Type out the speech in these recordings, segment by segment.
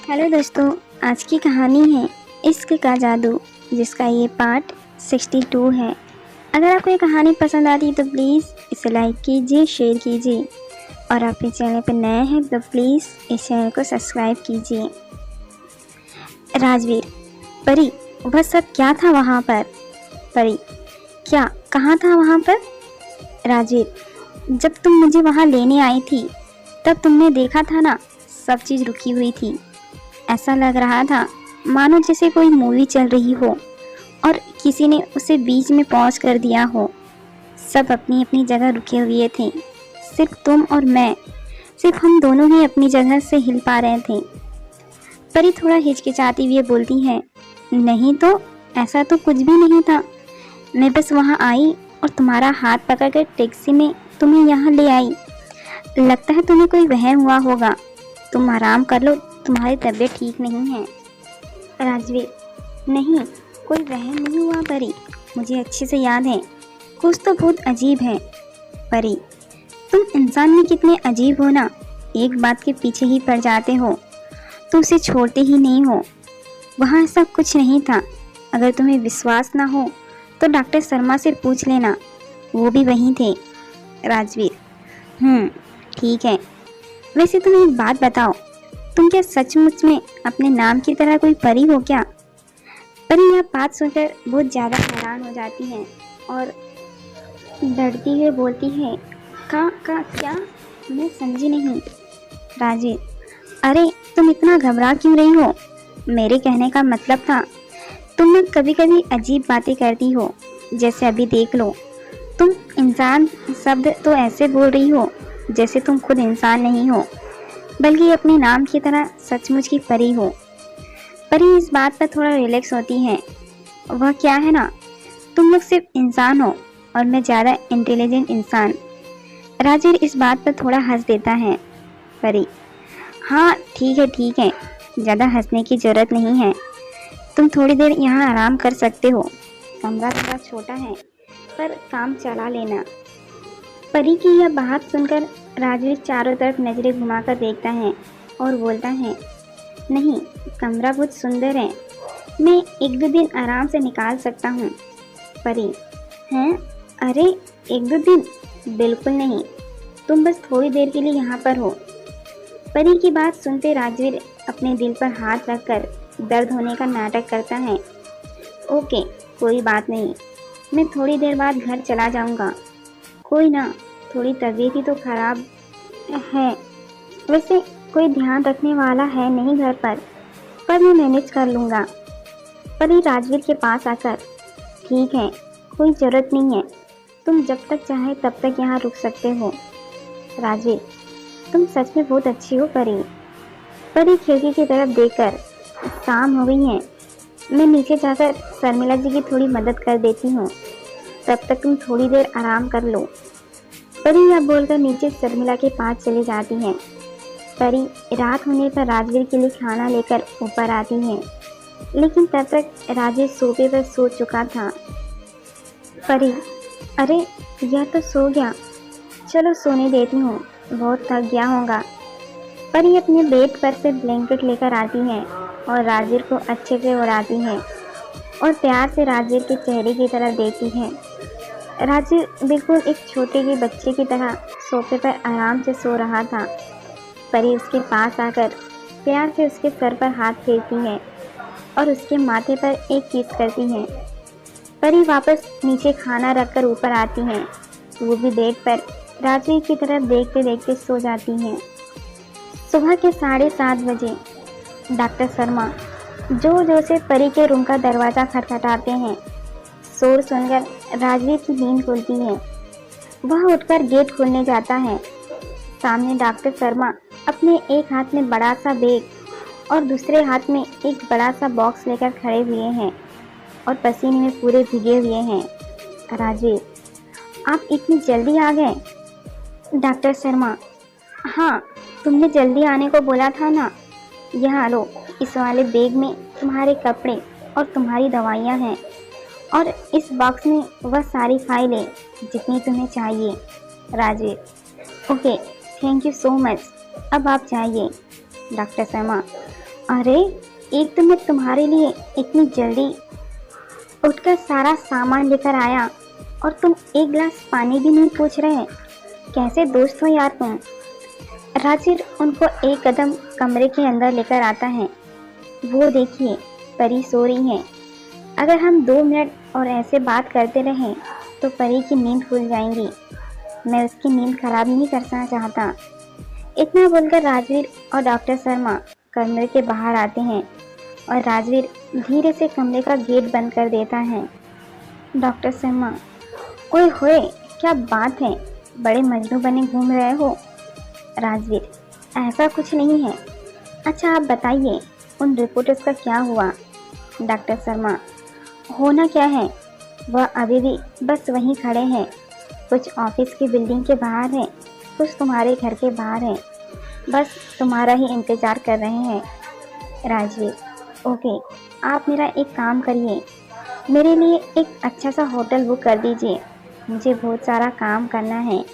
Hello दोस्तों, आज की कहानी है इश्क का जादू, जिसका ये पार्ट 62 है। अगर आपको ये कहानी पसंद आती है तो प्लीज़ इसे लाइक कीजिए, शेयर कीजिए और आप इस चैनल पर नए हैं तो प्लीज़ इस चैनल को सब्सक्राइब कीजिए। राजवीर, परी, वह सब क्या था वहाँ पर? परी, क्या, कहाँ था वहाँ पर? राजवीर, जब तुम मुझे वहाँ लेने आई थी तब तुमने देखा था ना, सब चीज़ रुकी हुई थी। ऐसा लग रहा था मानो जैसे कोई मूवी चल रही हो और किसी ने उसे बीच में पॉज कर दिया हो। सब अपनी अपनी जगह रुके हुए थे, सिर्फ तुम और मैं, सिर्फ हम दोनों ही अपनी जगह से हिल पा रहे थे। परी थोड़ा हिचकिचाती हुई बोलती है, नहीं तो ऐसा तो कुछ भी नहीं था। मैं बस वहाँ आई और तुम्हारा हाथ पकड़कर टैक्सी में तुम्हें यहाँ ले आई। लगता है तुम्हें कोई वहम हुआ होगा। तुम आराम कर लो, तुम्हारी तबीयत ठीक नहीं है। राजवीर, नहीं, कोई वहम नहीं हुआ परी, मुझे अच्छे से याद है। कुछ तो बहुत अजीब है। परी, तुम इंसान में कितने अजीब हो ना, एक बात के पीछे ही पड़ जाते हो तो उसे छोड़ते ही नहीं हो। वहाँ ऐसा कुछ नहीं था। अगर तुम्हें विश्वास ना हो तो डॉक्टर शर्मा से पूछ लेना, वो भी वहीं थे। राजवीर, ठीक है। वैसे तुम एक बात बताओ, तुम क्या सचमुच में अपने नाम की तरह कोई परी हो क्या? परी यह बात सुनकर बहुत ज़्यादा हैरान हो जाती है और डरती हुई बोलती है, का क्या? मैं समझी नहीं। राजीव, अरे तुम इतना घबरा क्यों रही हो? मेरे कहने का मतलब था, तुम ना कभी कभी अजीब बातें करती हो, जैसे अभी देख लो। तुम इंसान शब्द तो ऐसे बोल रही हो जैसे तुम खुद इंसान नहीं हो, बल्कि अपने नाम की तरह सचमुच की परी हो। परी इस बात पर थोड़ा रिलैक्स होती है। वह क्या है ना, तुम लोग सिर्फ इंसान हो और मैं ज़्यादा इंटेलिजेंट इंसान। राजीव इस बात पर थोड़ा हंस देता है। परी, हाँ ठीक है, ज़्यादा हंसने की ज़रूरत नहीं है। तुम थोड़ी देर यहाँ आराम कर सकते हो। कमरा थोड़ा छोटा है पर काम चला लेना। परी की यह बात सुनकर राजवीर चारों तरफ नजरें घुमाकर देखता है और बोलता है, नहीं, कमरा बहुत सुंदर है, मैं एक दो दिन आराम से निकाल सकता हूँ। परी, हैं? अरे एक दो दिन? बिल्कुल नहीं, तुम बस थोड़ी देर के लिए यहाँ पर हो। परी की बात सुनते राजवीर अपने दिल पर हाथ रखकर दर्द होने का नाटक करता है। ओके, कोई बात नहीं, मैं थोड़ी देर बाद घर चला जाऊँगा। कोई ना, थोड़ी तबीयत ही तो खराब है। वैसे कोई ध्यान रखने वाला है नहीं घर पर मैं मैनेज कर लूँगा। परी राजवीर के पास आकर, ठीक है, कोई ज़रूरत नहीं है, तुम जब तक चाहे तब तक यहाँ रुक सकते हो। राजवीर, तुम सच में बहुत अच्छी हो परी। परी खिड़की की तरफ देखकर, शाम हो गई है, मैं नीचे जाकर शर्मिला जी की थोड़ी मदद कर देती हूँ, तब तक तुम थोड़ी देर आराम कर लो। परी यह बोलकर नीचे शर्मिला के पास चली जाती है। परी रात होने पर राजवीर के लिए खाना लेकर ऊपर आती है, लेकिन तब तक राजवीर सोफे पर सो चुका था। परी, अरे यह तो सो गया, चलो सोने देती हूँ, बहुत थक गया होगा। परी अपने बेड पर से ब्लैंकेट लेकर आती है और राजवीर को अच्छे से उड़ाती है और प्यार से राजवीर के चेहरे की तरफ देखती है। राजवीर बिल्कुल एक छोटे के बच्चे की तरह सोफे पर आराम से सो रहा था। परी उसके पास आकर प्यार से उसके सर पर हाथ फेरती है और उसके माथे पर एक किस करती है। परी वापस नीचे खाना रखकर ऊपर आती है, वो भी बेड पर राजवीर की तरफ देखते देखते सो जाती है। सुबह के 7:30 बजे डॉक्टर शर्मा जोर से परी के रूम का दरवाज़ा खटखटाते हैं। शोर सुनकर राजवीर की नींद खुलती है। वह उठकर गेट खोलने जाता है। सामने डॉक्टर शर्मा अपने एक हाथ में बड़ा सा बैग और दूसरे हाथ में एक बड़ा सा बॉक्स लेकर खड़े हुए हैं और पसीने में पूरे भीगे हुए हैं। राजवीर, आप इतनी जल्दी आ गए? डॉक्टर शर्मा, हाँ, तुमने जल्दी आने को बोला था ना। यहाँ लो, इस वाले बैग में तुम्हारे कपड़े और तुम्हारी दवाइयाँ हैं और इस बॉक्स में वह सारी फाइलें जितनी तुम्हें चाहिए। Rajveer, okay, thank you so much, अब आप जाइए। डॉक्टर शर्मा, अरे, एक तो मैं तुम्हारे लिए इतनी जल्दी उठकर सारा सामान लेकर आया और तुम एक गिलास पानी भी नहीं पूछ रहे। कैसे दोस्त हो यार तुम। राजिर उनको एक कदम कमरे के अंदर लेकर आता है। वो देखिए, परी सो रही है। अगर हम 2 मिनट और ऐसे बात करते रहें तो परी की नींद खुल जाएंगी। मैं उसकी नींद खराब नहीं करना चाहता। इतना बोलकर राजवीर और डॉक्टर शर्मा कमरे के बाहर आते हैं और राजवीर धीरे से कमरे का गेट बंद कर देता है। डॉक्टर शर्मा, ओए होए, क्या बात है, बड़े मजनू बने घूम रहे हो। राजवीर, ऐसा कुछ नहीं है। अच्छा आप बताइए, उन रिपोर्टर्स का क्या हुआ। डॉक्टर शर्मा, होना क्या है, वह अभी भी बस वहीं खड़े हैं। कुछ ऑफिस की बिल्डिंग के बाहर हैं, कुछ तुम्हारे घर के बाहर हैं। बस तुम्हारा ही इंतज़ार कर रहे हैं। राजवीर, ओके, आप मेरा एक काम करिए, मेरे लिए एक अच्छा सा होटल बुक कर दीजिए। मुझे बहुत सारा काम करना है।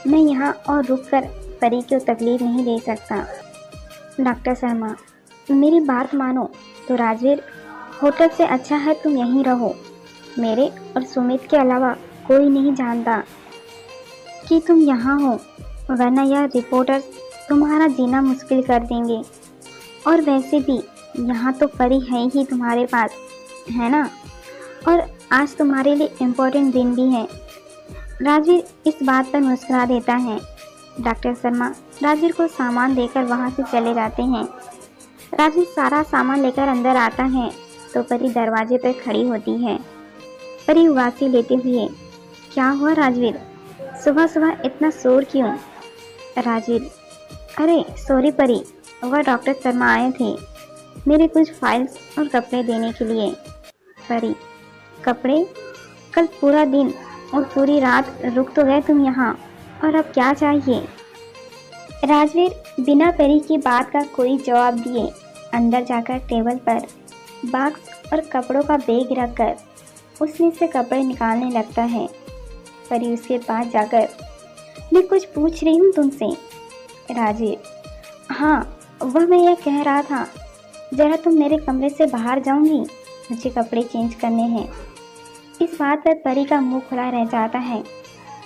मैं यहाँ और रुक कर परी को तकलीफ नहीं दे सकता। डॉक्टर शर्मा, मेरी बात मानो तो राजवीर, होटल से अच्छा है तुम यहीं रहो। मेरे और सुमित के अलावा कोई नहीं जानता कि तुम यहाँ हो, वरना यह रिपोर्टर्स तुम्हारा जीना मुश्किल कर देंगे। और वैसे भी यहाँ तो परी है ही तुम्हारे पास, है ना। और आज तुम्हारे लिए इम्पोर्टेंट दिन भी है। राजवीर इस बात पर मुस्कुरा देता है। डॉक्टर शर्मा राजवीर को सामान देकर वहाँ से चले जाते हैं। राजवीर सारा सामान लेकर अंदर आता है तो परी दरवाजे पर खड़ी होती है। परी उबासी लेते हुए, क्या हुआ राजवीर, सुबह सुबह इतना शोर क्यों। राजवीर, अरे सॉरी परी, वह डॉक्टर शर्मा आए थे मेरे कुछ फाइल्स और कपड़े देने के लिए। परी, कपड़े, कल पूरा दिन और पूरी रात रुक तो गए तुम यहाँ, और अब क्या चाहिए। राजवीर बिना परी की बात का कोई जवाब दिए अंदर जाकर टेबल पर बॉक्स और कपड़ों का बैग रखकर उसमें से कपड़े निकालने लगता है। परी उसके पास जाकर, मैं कुछ पूछ रही हूँ तुमसे। राजवीर, हाँ, वह मैं यह कह रहा था, जरा तुम मेरे कमरे से बाहर जाऊंगी, मुझे कपड़े चेंज करने हैं। इस बात पर परी का मुंह खुला रह जाता है।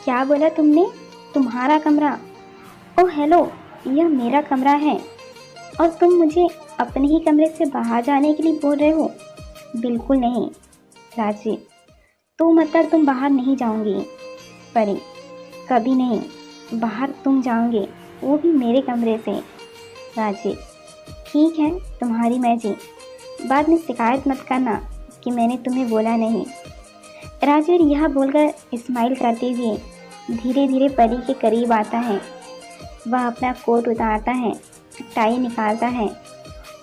क्या बोला तुमने, तुम्हारा कमरा। ओह हेलो, यह मेरा कमरा है और तुम मुझे अपने ही कमरे से बाहर जाने के लिए बोल रहे हो। बिल्कुल नहीं। राजवीर, तो मतलब तुम बाहर नहीं जाओगी। परी, कभी नहीं, बाहर तुम जाओगे, वो भी मेरे कमरे से। राजवीर, ठीक है, तुम्हारी मर्जी, बाद में शिकायत मत करना कि मैंने तुम्हें बोला नहीं। राजवीर यह बोलकर स्माइल करते हुए धीरे धीरे परी के करीब आता है। वह अपना कोट उतारता है, टाई निकालता है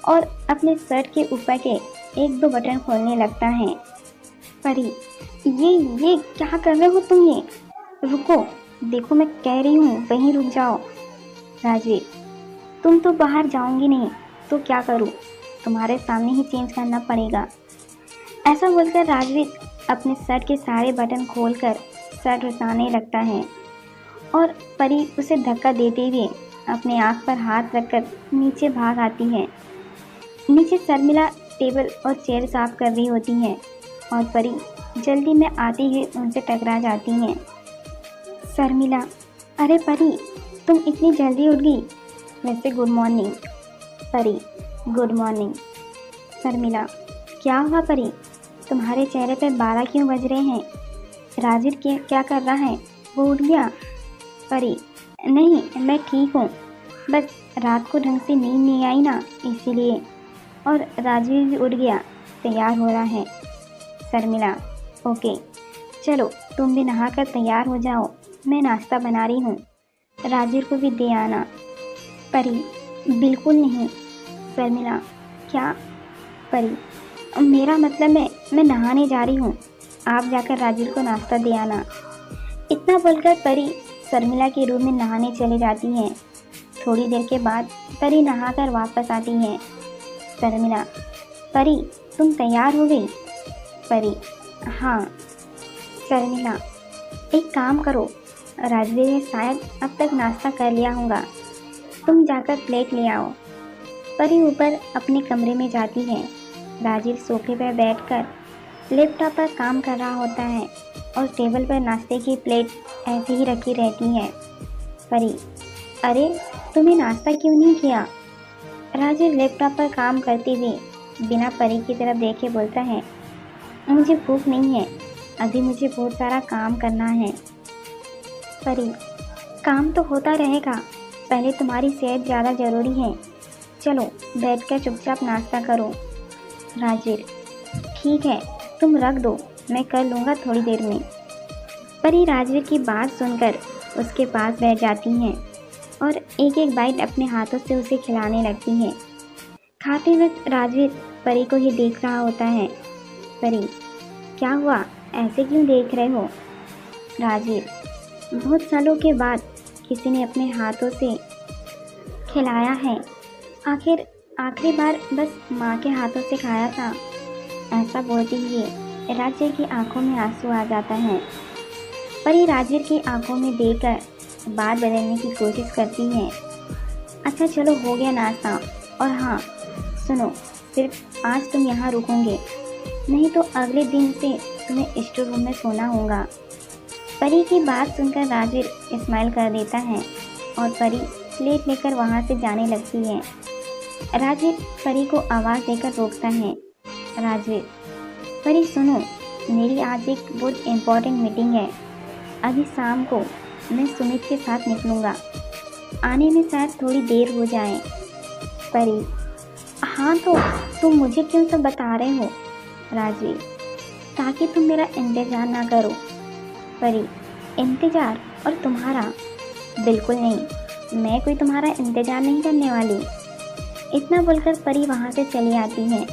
और अपने शर्ट के ऊपर के 1-2 बटन खोलने लगता है। परी, ये क्या कर रहे हो तुम, ये रुको, देखो मैं कह रही हूँ, वहीं रुक जाओ। राजवीर, तुम तो बाहर जाओगी नहीं तो क्या करूँ, तुम्हारे सामने ही चेंज करना पड़ेगा। ऐसा बोलकर राजवीर अपने शर्ट के सारे बटन खोलकर शर्ट उतारने लगता है और परी उसे धक्का देते हुए अपने आँख पर हाथ रखकर नीचे भाग आती है। नीचे शर्मिला टेबल और चेयर साफ कर रही होती है और परी जल्दी में आते हुए उनसे टकरा जाती हैं। शर्मिला, अरे परी, तुम इतनी जल्दी उठ गई। वैसे गुड मॉर्निंग। परी, गुड मॉर्निंग। शर्मिला, क्या हुआ परी, तुम्हारे चेहरे पर 12 क्यों बज रहे हैं। राजवीर क्या कर रहा है, वो उठ गया। परी, नहीं, मैं ठीक हूँ, बस रात को ढंग से नींद नहीं आई ना, इसीलिए। और राजवीर भी उठ गया, तैयार हो रहा है। शर्मिला, ओके, चलो तुम भी नहाकर तैयार हो जाओ, मैं नाश्ता बना रही हूँ, राजवीर को भी दे आना। परी, बिल्कुल नहीं। शर्मिला, क्या। परी, मेरा मतलब है मैं नहाने जा रही हूँ, आप जाकर राजवीर को नाश्ता दे आना। इतना बोलकर परी शर्मिला के रूम में नहाने चले जाती हैं। थोड़ी देर के बाद परी नहाकर वापस आती है। शर्मिला, परी, तुम तैयार हो गई। परी, हाँ। शर्मिला, एक काम करो, राजवीर ने शायद अब तक नाश्ता कर लिया होगा, तुम जाकर प्लेट ले आओ। परी ऊपर अपने कमरे में जाती है। राजीव सोफे पर बैठकर लैपटॉप पर काम कर रहा होता है और टेबल पर नाश्ते की प्लेट ऐसे ही रखी रहती है। परी, अरे तुमने नाश्ता क्यों नहीं किया? राजीव लैपटॉप पर काम करते हुए बिना परी की तरफ देखे बोलता है, मुझे भूख नहीं है, अभी मुझे बहुत सारा काम करना है। परी, काम तो होता रहेगा, पहले तुम्हारी सेहत ज़्यादा ज़रूरी है, चलो बैठकर चुपचाप नाश्ता करो। राजीव, ठीक है, तुम रख दो, मैं कर लूँगा थोड़ी देर में। परी राजवीर की बात सुनकर उसके पास बैठ जाती हैं और एक एक बाइट अपने हाथों से उसे खिलाने लगती हैं। खाते वक्त राजवीर परी को ही देख रहा होता है। परी, क्या हुआ, ऐसे क्यों देख रहे हो? राजवीर, बहुत सालों के बाद किसी ने अपने हाथों से खिलाया है, आखिरी बार बस माँ के हाथों से खाया था। ऐसा बोलते हुए राजवीर की आंखों में आंसू आ जाता है। परी राजवीर की आंखों में देखकर बात बदलने की कोशिश करती है। अच्छा चलो, हो गया नाश्ता, और हाँ सुनो, सिर्फ आज तुम यहाँ रुकोगे, नहीं तो अगले दिन से तुम्हें स्टोर रूम में सोना होगा। परी की बात सुनकर राजवीर स्माइल कर देता है और परी प्लेट लेकर वहाँ से जाने लगती है। राजवीर परी को आवाज़ देकर रोकता है। राजवीर, परी सुनो, मेरी आज एक बहुत इम्पोर्टेंट मीटिंग है, अभी शाम को मैं सुमित के साथ निकलूँगा, आने में शायद थोड़ी देर हो जाए। परी, हाँ तो तुम मुझे क्यों सब बता रहे हो? राजवीर, ताकि तुम मेरा इंतज़ार ना करो। परी, इंतज़ार और तुम्हारा? बिल्कुल नहीं, मैं कोई तुम्हारा इंतज़ार नहीं करने वाली। इतना बोलकर परी वहाँ से चली आती है।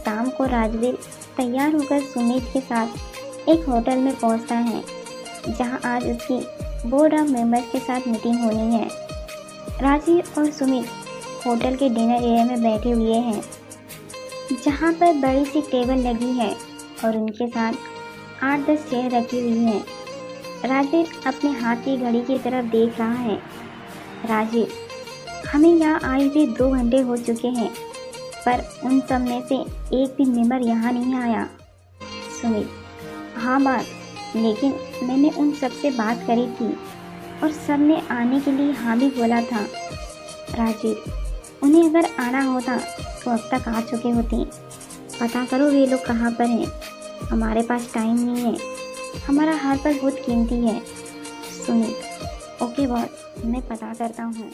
शाम को राजवीर तैयार होकर सुमित के साथ एक होटल में पहुँचता है, जहाँ आज उसकी बोर्ड ऑफ मेंबर्स के साथ मीटिंग होनी है। राजीव और सुमित होटल के डिनर एरिया में बैठे हुए हैं, जहाँ पर बड़ी सी टेबल लगी है और उनके साथ 8-10 चेयर रखी हुई हैं। राजीव अपने हाथ की घड़ी की तरफ देख रहा है। राजीव, हमें यहाँ आए हुए 2 घंटे हो चुके हैं, पर उन सब में से एक भी मेंबर यहाँ नहीं आया। सुमित, हाँ बात, लेकिन मैंने उन सब से बात करी थी और सब ने आने के लिए हाँ भी बोला था। राजीव, उन्हें अगर आना होता तो अब तक आ चुके होते। पता करो वे लोग कहाँ पर हैं, हमारे पास टाइम नहीं है, हमारा हर पल बहुत कीमती है। सुमित, ओके बॉस, मैं पता करता हूँ।